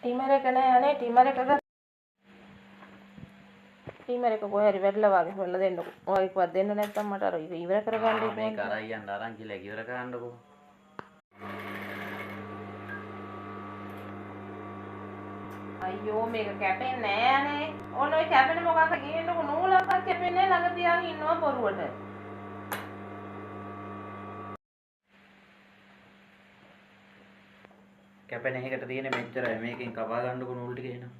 ටිමර් එක නෑ අනේ ටිමර් එක කොහේ හරි වැටලා වගේ හොල්ල දෙන්නකෝ. ඔයකවත් දෙන්න නැත්නම් මට අර ඉවර කරගන්න ඉතින්. මේක අරයි යන්න අරන් කියලා ඉවර කරන්නකෝ. අයියෝ මේක කැපෙන්නේ නෑනේ. ඕන ඔය කැපෙන මොකක්ද ගේන්නකො නූලක්වත් කැපෙන්නේ නෑ ළඟ තියාගෙන ඉන්නවා බොරුවට. කැපෙන එකට තියෙන මෙච්චරයි මේකෙන් කපා ගන්නකො නූල් ටික එනවා.